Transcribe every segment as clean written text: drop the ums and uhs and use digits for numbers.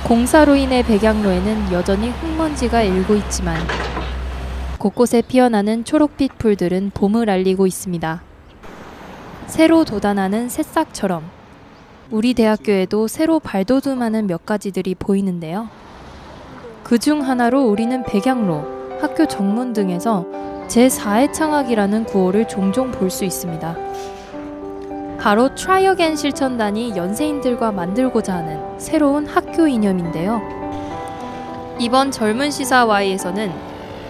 공사로 인해 백양로에는 여전히 흙먼지가 일고 있지만 곳곳에 피어나는 초록빛 풀들은 봄을 알리고 있습니다. 새로 돋아나는 새싹처럼 우리 대학교에도 새로 발돋움하는 몇 가지들이 보이는데요. 그중 하나로 우리는 백양로, 학교 정문 등에서 제4의 창학이라는 구호를 종종 볼 수 있습니다. 바로 Try Again 실천단이 연세인들과 만들고자 하는 새로운 학교 이념인데요. 이번 젊은 시사 Y에서는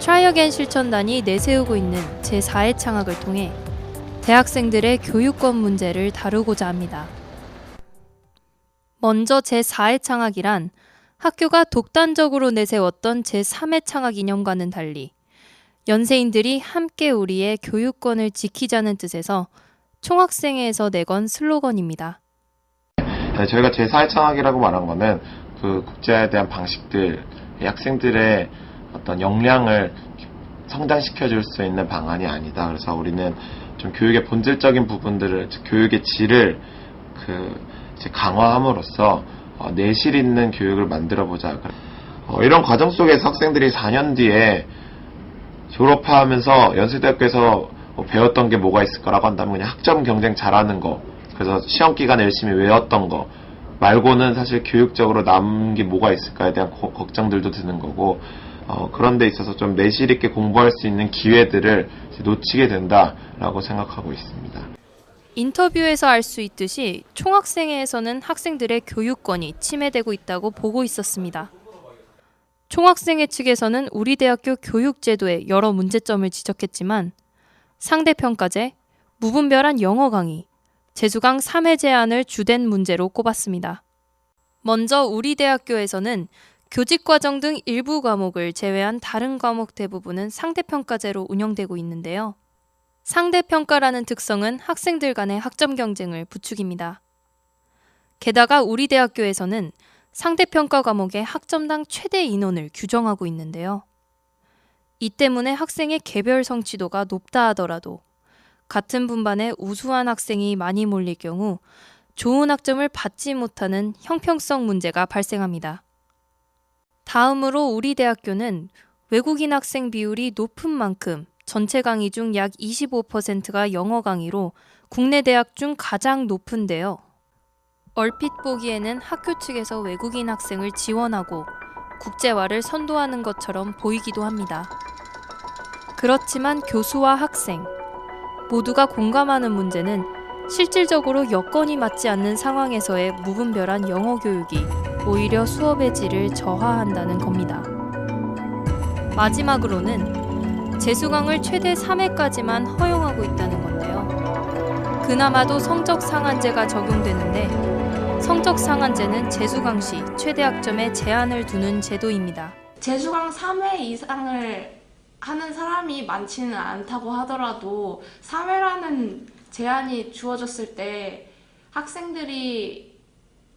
Try Again 실천단이 내세우고 있는 제4의 창학을 통해 대학생들의 교육권 문제를 다루고자 합니다. 먼저 제4의 창학이란 학교가 독단적으로 내세웠던 제3의 창학 이념과는 달리 연세인들이 함께 우리의 교육권을 지키자는 뜻에서 총학생회에서 내건 슬로건입니다. 네, 저희가 제4의 창학이라고 말한 거는 그 국제화에 대한 방식들, 학생들의 어떤 역량을 성장시켜줄 수 있는 방안이 아니다. 그래서 우리는 좀 교육의 본질적인 부분들을, 즉 교육의 질을 강화함으로써 내실 있는 교육을 만들어보자. 이런 과정 속에서 학생들이 4년 뒤에 졸업하면서 연세대학교에서 배웠던 게 뭐가 있을 거라고 한다면 그냥 학점 경쟁 잘하는 거, 그래서 시험 기간에 열심히 외웠던 거 말고는 사실 교육적으로 남은 게 뭐가 있을까에 대한 걱정들도 드는 거고, 그런 데 있어서 좀 내실 있게 공부할 수 있는 기회들을 놓치게 된다라고 생각하고 있습니다. 인터뷰에서 알 수 있듯이 총학생회에서는 학생들의 교육권이 침해되고 있다고 보고 있었습니다. 총학생회 측에서는 우리 대학교 교육제도에 여러 문제점을 지적했지만 상대평가제, 무분별한 영어 강의, 재수강 3회 제한을 주된 문제로 꼽았습니다. 먼저 우리 대학교에서는 교직과정 등 일부 과목을 제외한 다른 과목 대부분은 상대평가제로 운영되고 있는데요. 상대평가라는 특성은 학생들 간의 학점 경쟁을 부추깁니다. 게다가 우리 대학교에서는 상대평가 과목의 학점당 최대 인원을 규정하고 있는데요. 이 때문에 학생의 개별 성취도가 높다 하더라도 같은 분반에 우수한 학생이 많이 몰릴 경우 좋은 학점을 받지 못하는 형평성 문제가 발생합니다. 다음으로 우리 대학교는 외국인 학생 비율이 높은 만큼 전체 강의 중 약 25%가 영어 강의로 국내 대학 중 가장 높은데요. 얼핏 보기에는 학교 측에서 외국인 학생을 지원하고 국제화를 선도하는 것처럼 보이기도 합니다. 그렇지만 교수와 학생 모두가 공감하는 문제는 실질적으로 여건이 맞지 않는 상황에서의 무분별한 영어 교육이 오히려 수업의 질을 저하한다는 겁니다. 마지막으로는 재수강을 최대 3회까지만 허용하고 있다는 건데요. 그나마도 성적 상한제가 적용되는데 성적 상한제는 재수강 시 최대 학점에 제한을 두는 제도입니다. 재수강 3회 이상을 하는 사람이 많지는 않다고 하더라도 3회라는 제한이 주어졌을 때 학생들이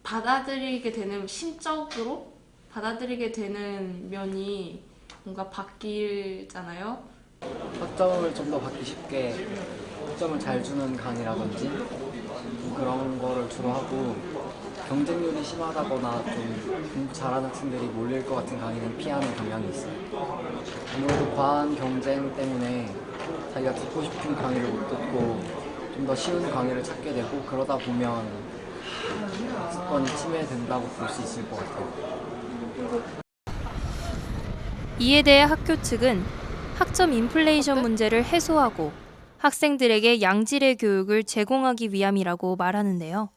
받아들이게 되는, 심적으로 받아들이게 되는 면이 뭔가 바뀌잖아요. 학점을 좀 더 받기 쉽게 학점을 잘 주는 강의라든지 그런 거를 주로 하고, 경쟁률이 심하다거나 좀 공부 잘하는 학생들이 몰릴 것 같은 강의는 피하는 경향이 있어요. 아무래도 과한 경쟁 때문에 자기가 듣고 싶은 강의를 못 듣고 좀 더 쉬운 강의를 찾게 되고, 그러다 보면 학습권이 침해된다고 볼 수 있을 것 같아요. 이에 대해 학교 측은 학점 인플레이션 문제를 해소하고 학생들에게 양질의 교육을 제공하기 위함이라고 말하는데요.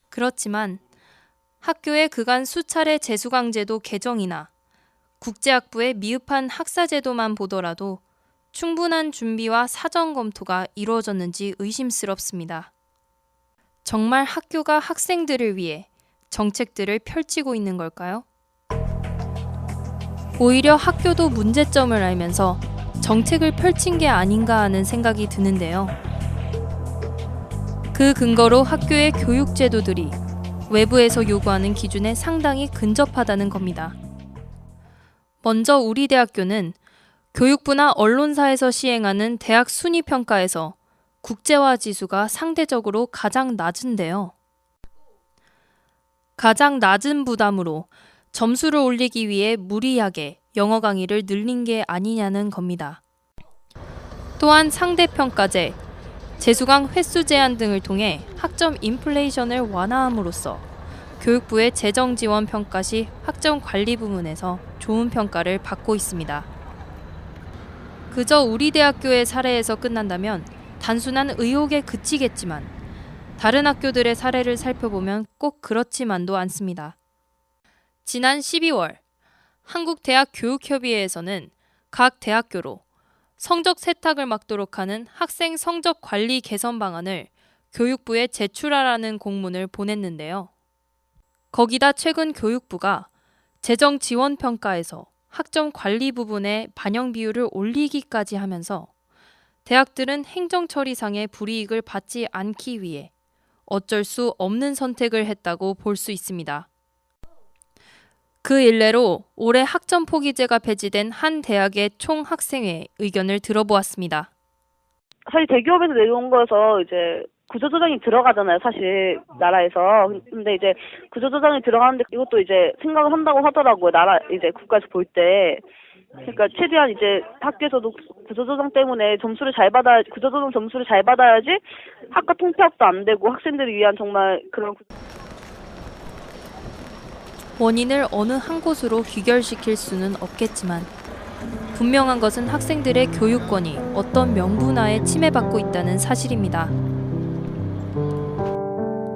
그렇지만 학교의 그간 수차례 재수강제도 개정이나 국제학부의 미흡한 학사제도만 보더라도 충분한 준비와 사전 검토가 이루어졌는지 의심스럽습니다. 정말 학교가 학생들을 위해 정책들을 펼치고 있는 걸까요? 오히려 학교도 문제점을 알면서 정책을 펼친 게 아닌가 하는 생각이 드는데요. 그 근거로 학교의 교육 제도들이 외부에서 요구하는 기준에 상당히 근접하다는 겁니다. 먼저 우리 대학교는 교육부나 언론사에서 시행하는 대학 순위 평가에서 국제화 지수가 상대적으로 가장 낮은데요. 가장 낮은 부담으로 점수를 올리기 위해 무리하게 영어 강의를 늘린 게 아니냐는 겁니다. 또한 상대평가제, 재수강 횟수 제한 등을 통해 학점 인플레이션을 완화함으로써 교육부의 재정 지원 평가 시 학점 관리 부문에서 좋은 평가를 받고 있습니다. 그저 우리 대학교의 사례에서 끝난다면 단순한 의혹에 그치겠지만 다른 학교들의 사례를 살펴보면 꼭 그렇지만도 않습니다. 지난 12월 한국대학교육협의회에서는 각 대학교로 성적 세탁을 막도록 하는 학생 성적 관리 개선 방안을 교육부에 제출하라는 공문을 보냈는데요. 거기다 최근 교육부가 재정 지원 평가에서 학점 관리 부분의 반영 비율을 올리기까지 하면서 대학들은 행정 처리상의 불이익을 받지 않기 위해 어쩔 수 없는 선택을 했다고 볼 수 있습니다. 그 일례로 올해 학점 포기제가 폐지된 한 대학의 총학생회 의견을 들어보았습니다. 사실 대기업에서 내려온 거여서 이제 구조조정이 들어가잖아요, 사실 나라에서. 근데 이제 구조조정이 들어가는데 이것도 이제 생각을 한다고 하더라고요, 이제 국가에서 볼 때. 그러니까 최대한 이제 학교에서도 구조조정 때문에 구조조정 점수를 잘 받아야지 학과 통폐합도 안 되고 학생들을 위한 정말 그런. 원인을 어느 한 곳으로 귀결시킬 수는 없겠지만 분명한 것은 학생들의 교육권이 어떤 명분하에 침해받고 있다는 사실입니다.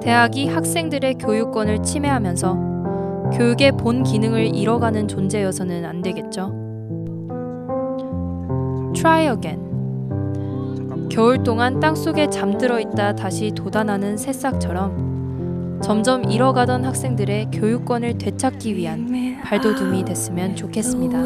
대학이 학생들의 교육권을 침해하면서 교육의 본 기능을 잃어가는 존재여서는 안 되겠죠. Try again. 겨울 동안 땅속에 잠들어 있다 다시 돋아나는 새싹처럼 점점 잃어가던 학생들의 교육권을 되찾기 위한 발돋움이 됐으면 좋겠습니다.